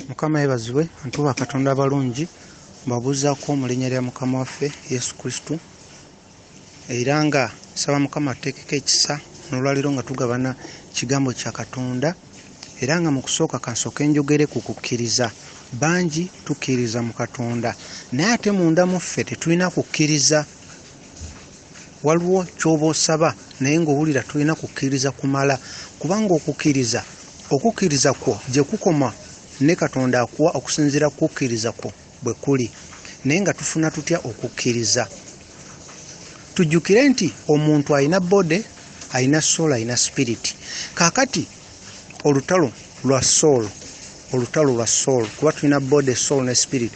Mukama yebazibwe ntuba katonda abalungi mbabuuzaako mu linnya lya Mukama waffe Yesu Kristo era nga nsaba Mukama ateekeko ekisa n'olwaliro nga tugabana kigambo kya Katonda era nga mu kusooka kansooke njogere ku kukkiriza. Bangi tukkiriza mu Katonda naye ate munda mu ffe tetulina kukkiriza. Waliwo ky'oba osaba naye ng'owulira tulina kukkiriza kumala, kubanga okukkiriza kwo gye kukoma ne Katonda akuwa okusinziira ku kukkiriza kwo bwe kuli. Naye nga tufuna tutya okukkiriza? Tujjukire nti omuntu alina bode, alina soul, alina spirit. Kaakati olutalo lwa soul kuba tulina bode, soul ne spirit.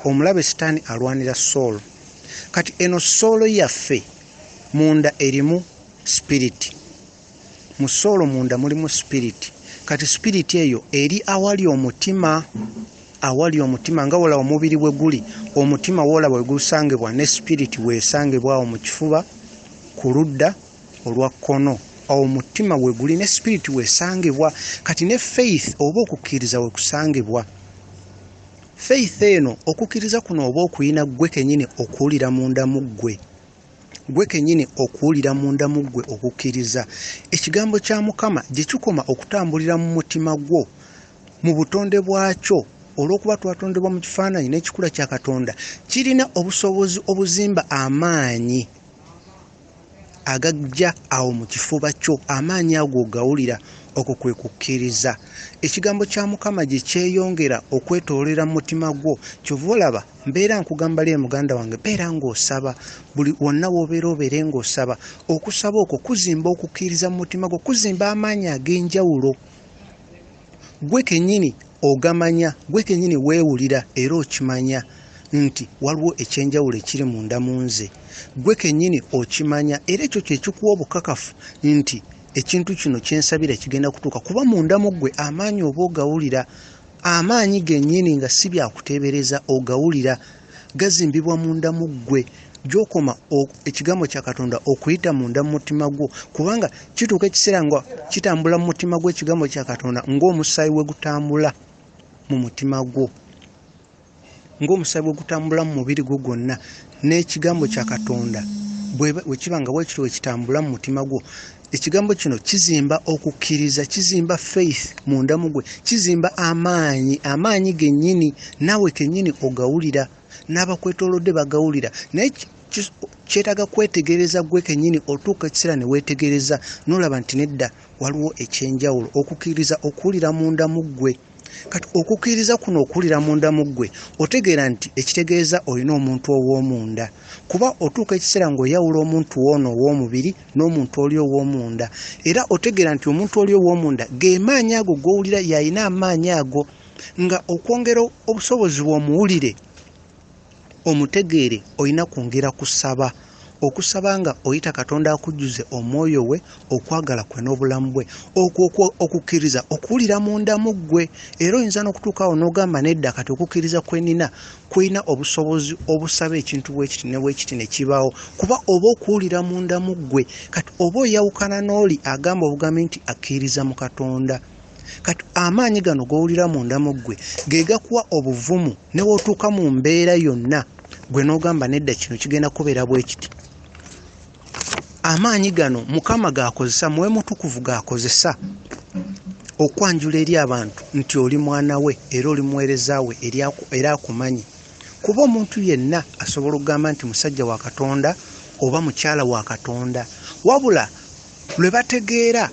Omulabe sitaani alwanira soul. Kati eno soul yaffe munda erimu spirit. Mu soul munda mulimu spirit. Kati spirit eyo eri awali omutima. Awali omutima nga wola omubiri bwe guli, omutima wola bwe gusangibwa ne spirit weesangibwa mu kifuba ku ludda olwa kkono. Omutima bwe guli ne spirit weesangibwa. Kati ne faith oba okukkiriza we kusangibwa. Faith eno okukkiriza kuno oba okuyina gwe kennyini okuwulira munda mu ggwe. Gwe kennyini okuwulira munda mu ggwe okukkiriza. Ekigambo kya Mukama gye kikoma okutambulira mu mutima gwo mu butonde bwakyo. Olw'okuba twatondebwa mu kifaananyi n'ekikula kya Katonda, kirina obusobozi obuzimba amaanyi agajja awo mu kifuba kyo. Amaanyi ago gawulira, okwo kwe kukkiriza. Ekigambo kya Mukama gye kyeyongera okwetoolera mu mutima gwo. Kyova olaba mbeera nkugamba lee muganda wange, beera ng'osaba. Buli wonna w'obeera obeere ng'osaba. Okusaba okwo kuzimba okukkiriza mu mutima gwo, kuzimba amaanyi ag'enjawulo. Gwe kennyini ogamanya, gwe kennyini weewulira era okimanya nti waliwo ekyenjawulo ekiri munda mu nze. Gwe kennyini okimanya era ekyo kye kikuwa obukakafu nti ekintu kino kyensabira kigenda kutuuka, kuba munda mu ggwe amaanyi oba ogawulira. Amaanyi gennyini nga si byakuteebereza, ogawulira, gazimbibwa munda mu ggwe. Gy'okoma ekigambo kya Katonda okuyita munda mu mutima gwo, kubanga kituuka ekiseera nga kitambula mu mutima gwo ekigambo kya Katonda ng'omusaayi we gutambula mu mutima gwo, ng'omusaayi bwe gutambula mu mubiri gwo gwonna. N'ekigambo kya Katonda bwe kiba nga bwekityo we kitambula mu mutima gwo, ekigambo kino kizimba okukkiriza, kizimba faith munda mu gwe, kizimba amaanyi gennyini. Naawe kennyini ogawulira, n'abakwetoolodde bagawulira. Naye kyetaaga kwetegereza gwe kennyini, otuuka ekiseera ne weetegereza n'olaba nti nedda waliwo ekyenjawulo. Okukkiriza okuwulira munda mu ggwe. Kati okukkiriza kuno okuwulira munda mu ggwe, otegeera nti ekitegeeza olina omuntu ow'omunda, kuba otuuka ekiseera ng'oyawula omuntu woono ow'omubiri n'omuntu oli ow'omunda. Era otegeera nti omuntu oli ow'omunda ge maanyi ago g'owulira y'alina amaanyi ago, nga okwongera obusobozi bw'omuwulire omutegeere olina kwongera kusaba. Okusaba nga oyita Katonda akujjuze omwoyo we, okwagala kwe n'obulamu bwe. Okukkiriza okuwulira munda mu ggwe. Era oyinza n'okutuukawo n'ogamba nedda, kati okukkiriza kwenina kulina obusobozi obusaba ekintu bwekiti ne bwekiti ne kibaawo, kuba oba okuwulira munda mu ggwe. Kati oba oyawukana n'oli agamba obugambi nti akkiriza mu Katonda. Kati amaanyi gano g'owulira munda mu ggwe ge gakuwa obuvumu ne wootuuka mu mbeera yonna gwe n'ogamba nedda kino kigenda kubeera bwe kiti. Amaanyi gano Mukama g'akozesa, Mwoyo Mutukuvu g'akozesa okwanjula eri abantu nti oli mwana we era oli muweereza we era akumanyi. Kuba omuntu yenna asobola okugamba nti musajja wa Katonda oba mukyala wa Katonda, wabula lwe bategeera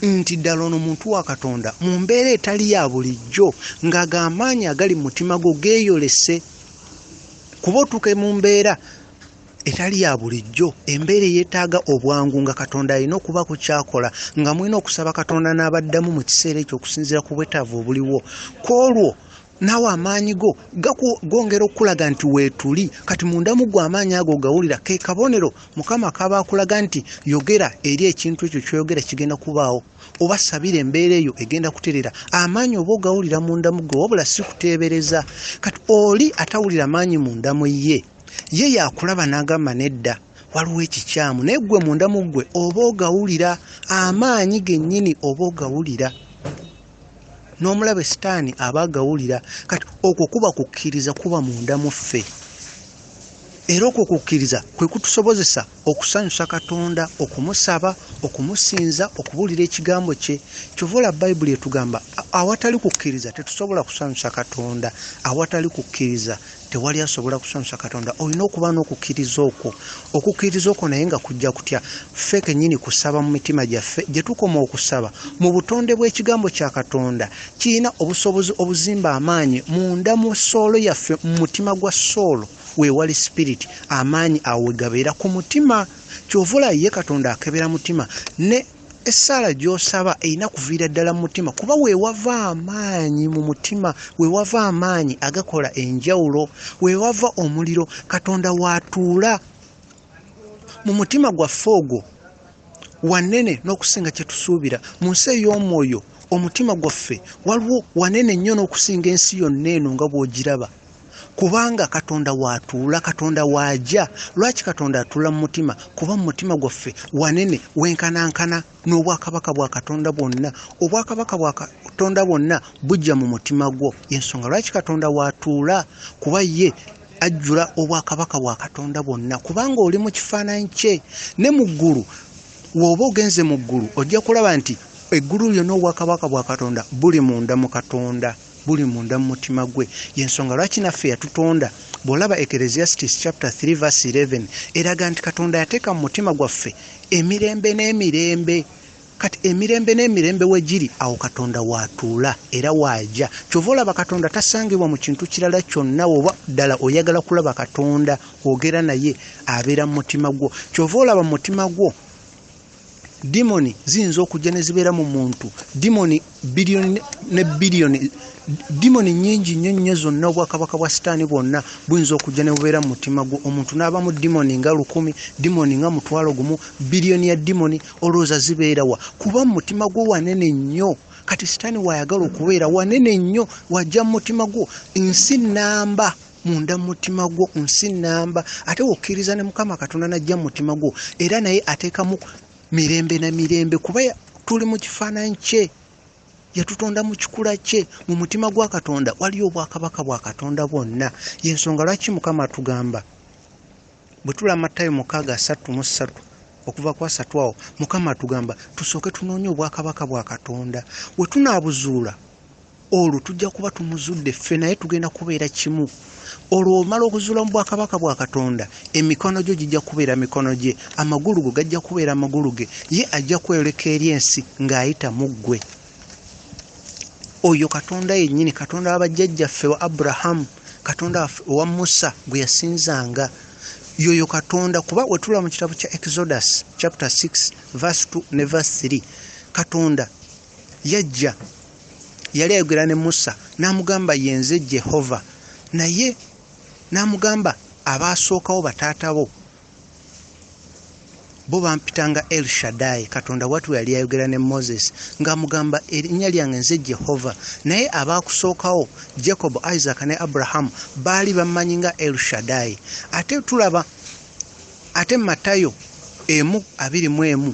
nti ddala ono muntu wa Katonda mu mbeera etali ya bulijjo, ng'ag'amaanyi agali mu mutima gwo geeyolese. Kuba otuuke mu mbeera etali ya bulijjo, embeera yeetaaga obwangu, nga Katonda alina okuba ku kyakola, nga mulina okusaba Katonda n'abaddamu mu kiseera ekyo okusinziira ku bwetaavu obuliwo. Kwolwo naawe amaanyi go gongera okulaga nti weetuli. Kati munda mu ggwe amaanyi ago gawulira, ke kabonero Mukama kaba akulaga nti yogera eri ekintu ekyo kyoyogera kigenda kubaawo, oba sabira embeera eyo egenda kuterera. Amaanyi oba ogawulira munda mu ggwe, wabula si kuteebereza. Kati oli atawulira maanyi munda mu ye yakulaba n'agamba nedda waliwo ekikyamu, naye ggwe munda mu ggwe oba ogawulira amaanyi gennyini, oba ogawulira. n'omulabe sitaani aba agawulira. Kati okwo kuba kukkiriza kuba munda mu ffe. Era okwo kukkiriza kwe kutusobozesa okusanyusa Katonda, okumusaba, okumusinza, okubuulira ekigambo kye. Kyova Bayibuli etugamba awatali kukkiriza tetusobola kusanyusa Katonda. Awatali kukkiriza tewali asobola kusanyusa Katonda. Olina okuba n'okukkiriza okwo. Okukkiriza okwo naye nga kujja kutya ffe kennyini kusaba mu mitima gyaffe gye tukoma okusaba mu butonde bw'ekigambo kya Katonda kirina obusobozi obuzimba amaanyi munda mu soolo yaffe, mu mutima gwa soolo weewali spirit, amaanyi awo gabeera ku mutima. Kyovula ye Katonda akebera mutima ne essaala gy'osaba erina kuviira ddala mu mutima kuba weewava amaanyi mu mutima, weewava amaanyi agakola enjawulo, weewava omuliro Katonda waatuula mu mutima gwaffe ogwo wanene n'okusinga kye tusuubira. Mu nsi ey'omwoyo omutima gwaffe waliwo wanene nnyo n'okusinga ensi yonna eno nga bw'ogiraba. Kubanga Katonda waatuula, Katonda waajja. Lwaki Katonda atuula mu mutima? Kuba mu mutima gwaffe wanene wenkanankana n'obwakabaka bwa Katonda bwonna. Obwakabaka bwa Katonda bwonna bujja mu mutima gwo. Yensonga lwaki Katonda waatuula, kuba ye ajjula obwakabaka bwa Katonda bwonna, kubanga oli mu kifaananyi kye. Ne mu ggulu w'oba ogenze mu ggulu ojja kulaba nti eggulu lyonna obwakabaka bwa Katonda buli munda mu Katonda, buli munda mu mutima gwe. Yensonga lwaki naffe yatutonda. Bw'olaba Ecclesiastes chapter 3 verse 11 eraga nti Katonda yateeka mu mutima gwaffe emirembe n'emirembe. Kati emirembe n'emirembe we giri awo Katonda waatuula era waajja. Kyova olaba Katonda tasangibwa mu kintu kirala kyonna. Oba ddala oyagala kulaba Katonda kwogera naye abeera mu mutima gwo. Kyova olaba mu mutima gwo dimoni ziyinza okujja ne zibeera mu muntu. Dimoni biliyoni ne biliyoni, dimoni nnyingi nnyo nnyo zonna obwakabaka bwa sitaani bwonna buyinza okujja ne bubeera mu mutima gwo. Omuntu n'aba mu dimoni nga 1,000, dimoni nga 1,000, biliyoni ya dimoni olowooza zibeera wa? Kuba mu mutima gwo wanene nnyo. Kati sitaani wayagala okubeera wanene nnyo wajja mu mutima gwo nsi nnamba munda mu mutima gwo, nsi nnamba. Ate wokkiriza ne Mukama Katonda najja mu mutima gwo era naye ateekamu mirembe na mirembe kuba tuli mu kifaananyi kye, yatutonda mu kikula kye. Mu mutima gwa Katonda waliyo obwakabaka bwa Katonda bwonna. Yensonga lwaki Mukama atugamba bwe tula Matayo 6:33 okuva ku 3 awo Mukama atugamba tusooke tunoonye obwakabaka bwa Katonda. We tunaabuzuula olwo tujja kuba tumuzudde ffe naye tugenda kubeera kimu. Olwo omala okuzuula mu bwakabaka bwa Katonda emikono gyo gijja kubeera mikono gye, amagulu go gajja kubeera amagulu ge, ye ajja kweyoleka eri ensi ng'ayita mu ggwe. Oyo Katonda yennyini, Katonda w'abajjajjaffe wa Aburahamu, Katonda wa Musa gwe yasinzanga. Yoyo Katonda kuba wetula mu kitabu kya Exodus chapter 6 verse 2 ne verse 3 Katonda yajja yali ayogera ne Musa n'amugamba yenze Jehova, naye n'amugamba abaasookawo bataatabo bo bampitanga El Shaddai. Katonda watu yali ayogera ne Moses ng'amugamba erinnya lyange nze Jehova, naye abaakusookawo Jacob, Isaac ne Abraham baali bamanyi nga El Shaddai. Ate tulaba ate Matayo 1:21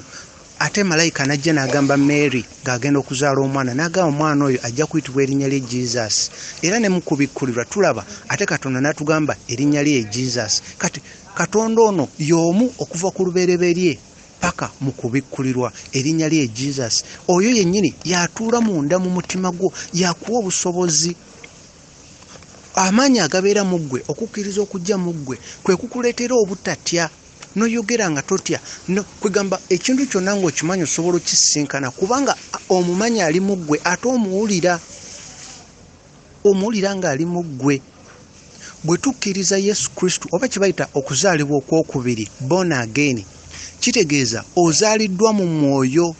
ate malayika najja n'agamba Mary ng'agenda okuzaala omwana, n'agamba omwana oyo ajja kuyitibwa erinnya lye Jesus. Era ne mu kubikkulirwa tulaba ate Katonda n'atugamba erinnya lye Jesus. Kati Katonda ono y'omu okuva ku lubereberye paka mu kubikkulirwa erinnya lye Jesus. Oyo yennyini yatuula munda mu mutima gwo, yakuwa obusobozi. Amaanyi agabeera mu ggwe, okukkiriza okujja mu ggwe kwe kukuleetera obutatya noyogera nga totya. No kwegamba ekintu kyonna ng'okimanyi osobola okisinkana kubanga omumanyi ali mu ggwe ate omuwulira ng'ali mu ggwe. Bwe tukkiriza Yesu Kristo oba kye bayita okuzaalibwa okwokubiri, born again, kitegeeza ozaaliddwa mu mwoyo.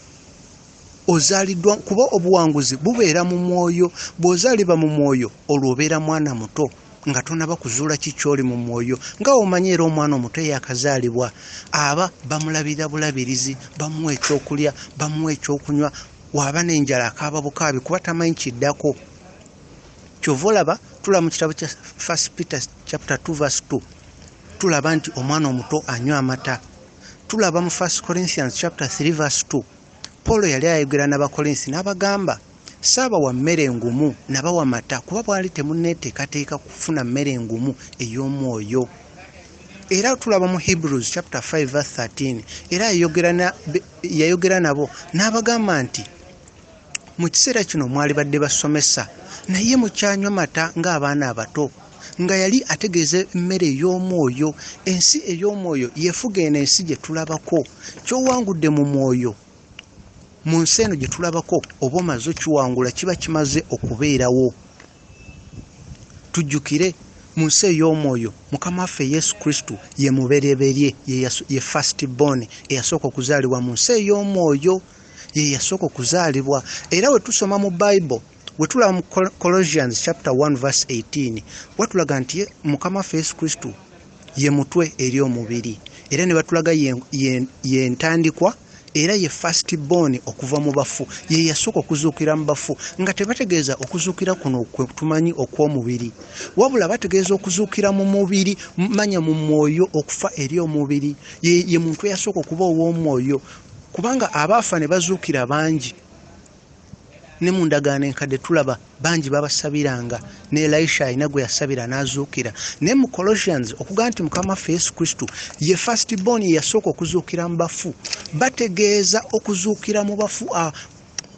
Ozaaliddwa kuba obuwanguzi bubeera mu mwoyo. Bw'ozaalibwa mu mwoyo olwo obeera mwana muto nga tonaba kuzuula kikyoli mu mwoyo. Nga omanyi era omwana omuto yakazaalibwa aba bamulabira bulabirizi, bamuwa ekyokulya, bamuwa ekyokunywa, waaba n'enjala akaaba bukaabi kuba tamanyi kiddako. Kyova olaba tulaba mu kitabu kya 1 Peter chapter 2 verse 2 tulaba nti omwana omuto anywa amata. Tulaba mu 1 Corinthians chapter 3 verse 2 Paulo yali ayogera n'Abakolinsi n'abagamba saaba wa mmere engumu nabawa mata kuba bwali temunneeteekateeka kufuna mmere engumu ey'omwoyo. Era tulaba mu Hebrews chapter 5 verse 13 era yayogera nabo n'abagamba nti mu kiseera kino mwali badde basomesa naye mukyanywa mata ng'abaana abato, nga yali ategeeza emmere ey'omwoyo. Ensi ey'omwoyo yefuga eno ensi gye tulabako. Ky'owangudde mu mwoyo mu nsi eno gye tulabako oba omaze okiwangula kiba kimaze okubeerawo. Tujjukire mu nsi ey'omwoyo Mukama waffe Yesu Kristo ye mubereberye, ye first born eyasooka okuzaalibwa mu nsi ey'omwoyo, ye yasooka okuzaalibwa. Era we tusoma mu Bible we tulaba mu Colossians chapter 1 verse 18 watulaga nti Mukama waffe Yesu Kristo ye mutwe eri omubiri, era ne batulaga ye ntandikwa era ye first born okuva mu bafu, ye yasooka okuzuukira mu bafu, nga tebategeeza okuzuukira kuno kwe tumanyi okw'omubiri, wabula bategeeza okuzuukira mu mubiri, manya mu mwoyo, okufa eri omubiri. Ye muntu eyasooka okuba ow'omwoyo, kubanga abaafa ne bazuukira bangi. Ne mu ndagaano enkadde tulaba bangi babasabiranga, ne Elisha alina gwe yasabira n'azuukira. Ne mu Colossians okugaa nti Mukama waffe Yesu Kristo ye first born yasooka okuzuukira mu bafu, bategeeza okuzuukira mu bafu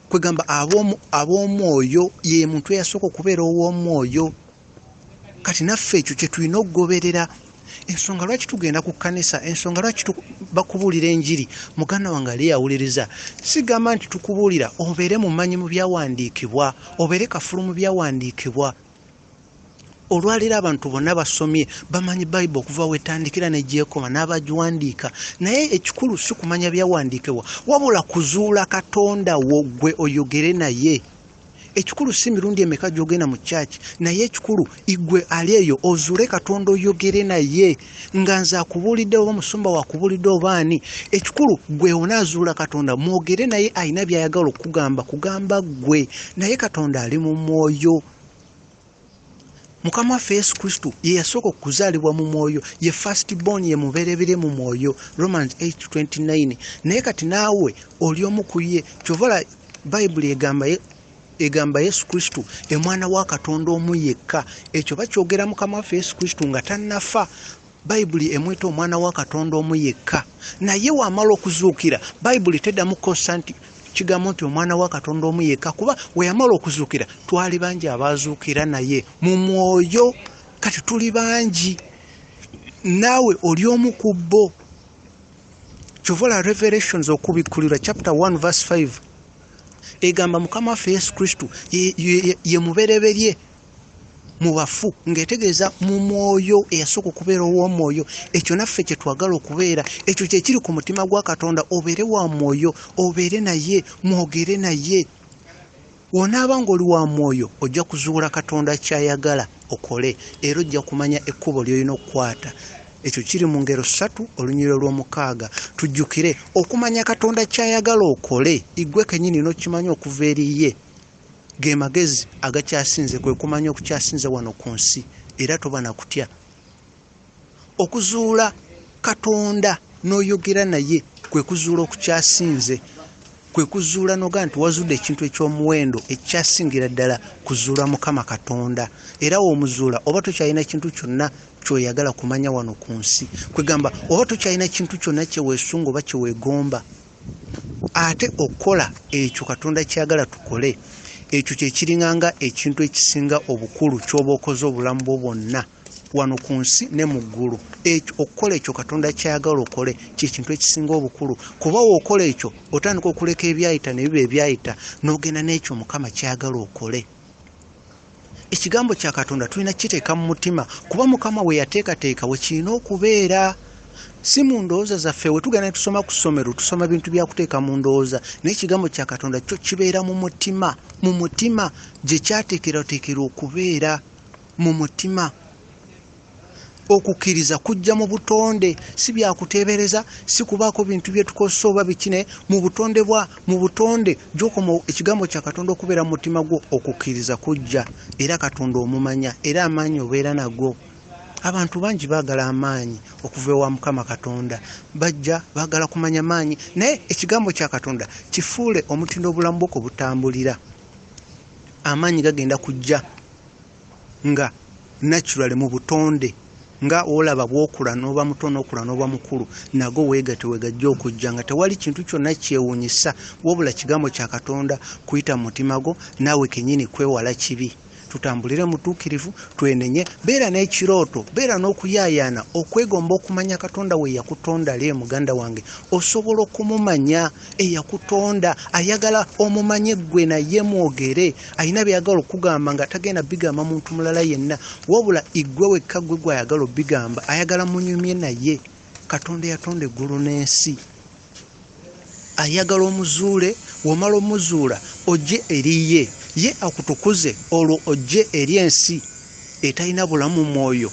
kwegamba ab'omwoyo, ye muntu eyasooka okubeera ow'omwoyo. Kati naffe ekyo kye tulina okugoberera. Ensonga lwaki tugenda ku kkanisa, ensonga lwaki bakubuulira enjiri, muganda wange ali yawuliriza, sigamba nti tukubuulira obeere mumanyi mu byawandiikibwa, obeere kafulu mu byawandiikibwa. Olwaliro abantu bonna basomye bamanyi Bible okuva wetandikira n'egyekoma n'abagiwandiika, naye ekikulu si kumanya byawandiikibwa wabula kuzuula Katonda wo gwe oyogere naye. Ekikulu si mirundi emeka gyogenda mu church, naye ekikulu igwe ali eyo ozuule Katonda oyogere naye, nga nze akubuulidde oba musumba wakubuulidde obaani, ekikulu gwe onaazuula Katonda mwogere naye, alina by'ayagala okugamba gwe, naye Katonda ali mu mwoyo. Mukama waffe Yesu Kristo ye yasooka okuzaalibwa mu mwoyo, ye first born, ye mubereberye mu mwoyo, Romans 8:29. Naye kati naawe oli omu ku ye. Kyovala Bible egamba Yesu Kristo emwana wa Katonda omu yekka. Ekyo bakyogera Mukama waffe Yesu Kristo nga tannafa. Bible emweta omwana wa Katonda omu yekka, naye wamala okuzuukira Bible teddamu kosa nti kigambo nti omwana wa Katonda omu yekka, kuba we yamala okuzuukira twali bangi abazuukira naye mu mwoyo. Kati tuli bangi, naawe oli omu ku bo. Kyovola Revelations okubikkulirwa chapter 1 verse 5 egamba Mukama waffe Yesu Kristo ye mubereberye mu bafu, ng'etegeeza mu mwoyo eyasooka okubeera ow'omwoyo. Ekyo naffe kye twagala okubeera, ekyo kye kiri ku mutima gwa Katonda, obeere wa mwoyo, obeere naye, mwogere naye. W'onaaba ng'oli wa mwoyo ojja kuzuula Katonda ky'ayagala okole, era ojja kumanya ekkubo ly'olina okukwata. Ekyo kiri mu ngero 3 olunyiriro lw'omukaaga. Tujjukire okumanya Katonda ky'ayagala okole, igwe kennyini n'okimanyi okuva eri ye, ge magezi agakyasinze, kwe kumanya okukyasinze wano ku nsi, era toba na kutya. Okuzuula Katonda n'oyogera naye kwe kuzuula okukyasinze, kwe kuzuula noga nti wazudde ekintu eky'omuwendo ekyasingira ddala kuzuula Mukama Katonda. Era w'omuzuula oba tokyalina kintu kyonna ky'oyagala kumanya wano ku nsi, kwegamba oba tokyalina kintu kyonna kye weesunga oba kye weegomba, ate okukola ekyo Katonda kyagala tukole, ekyo kye kiringanga ekintu ekisinga obukulu ky'oba okoze obulamu bwo bwonna wano ku nsi ne mu ggulu. Ekyo okukola ekyo Katonda kyayagala okole ky'ekintu ekisinga obukulu, kuba w'okola ekyo otandika okuleka ebyayita ne biba ebyayita, n'ogenda n'ekyo Mukama kyayagala okole. Ekigambo kya Katonda tulina kiteeka mu mutima, kuba Mukama we yateekateeka we kirina okubeera. Si mu ndowooza zaffe, we tugenda ne tusoma ku ssomero tusoma bintu bya kuteeka mu ndowooza, naye ekigambo kya Katonda kyo kibeera mu mutima. Mu mutima gye kyateekerateekera okubeera, mu mutima. Okukkiriza kujja mu butonde, si byakuteebereza, si kubaako bintu bye tukozesa oba bikine. Mu butonde gy'okoma ekigambo kya Katonda okubeera mu mutima gwo, okukkiriza kujja, era Katonda omumanya, era amaanyi obeera nago. Abantu bangi baagala amaanyi okuva ewa Mukama Katonda, bajja baagala kumanya maanyi, naye ekigambo kya Katonda kifuule omutindo obulamu bwo kwe butambulira. amaanyi gagenda kujja nga naturally mu butonde nga olaba bwokula n'oba muto n'okula n'oba mukulu nago weegate wegajja okujja nga tewali kintu kyonna kyewuunyisa wabula kigambo kya Katonda kuyita mu mutima gwo naawe kennyini kwewala kibi. Tutambulire mubutukirivu, twenenye, beera n'ekirooto, beera n'okuyaayaana, okwegomba okumanya Katonda we yakutonda. Lee muganda wange, osobola okumumanya eyakutonda, ayagala omumanye ggwe naye mwogere, alina byayagala okugamba nga tagenda bigamba muntu mulala yenna, wabula iggwe wekka ggwe gw'ayagala obigamba, ayagala munyumye naye. Katonda yatonda eggulu n'ensi, ayagala omuzuule, womala omuzuula ojje eriye, ye akutukuze olwo ojje eri ensi etalina bulamu mwoyo,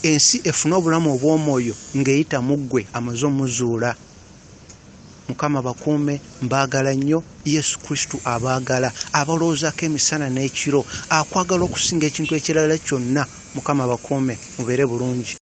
ensi efuna obulamu obw'omwoyo ng'eyita mu ggwe amaze omuzuula. Mukama bakuume, mbaagala nnyo. Yesu Kristo abaagala, abalowoozako emisana n'ekiro, akwagala okusinga ekintu ekirala kyonna. Mukama bakuume, mubeere bulungi.